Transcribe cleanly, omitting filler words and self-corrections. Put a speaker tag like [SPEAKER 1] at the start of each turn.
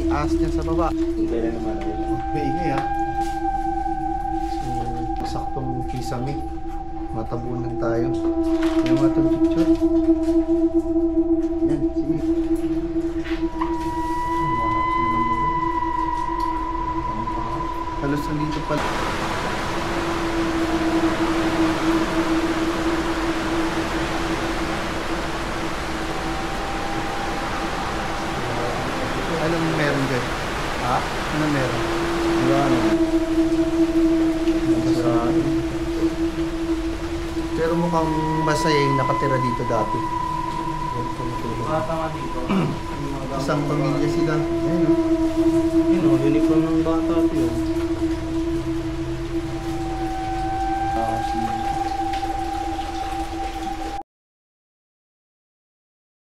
[SPEAKER 1] Aas niya sa baba.
[SPEAKER 2] Hintay lang naman ako.
[SPEAKER 1] Maingay ha. So, saktong kisame. Matabunan tayo. Yung mga itong picture. Yan, sige. Halos nandito pala. Anong meron dyan?
[SPEAKER 2] Ha?
[SPEAKER 1] Anong meron?
[SPEAKER 2] Wala na. Masarado.
[SPEAKER 1] Pero mukhang masaya yung nakatira dito dati.
[SPEAKER 2] Bata nga dito.
[SPEAKER 1] Isang pamilya sila. Ayun o.
[SPEAKER 2] Yun o, uniform ng bata ito yun.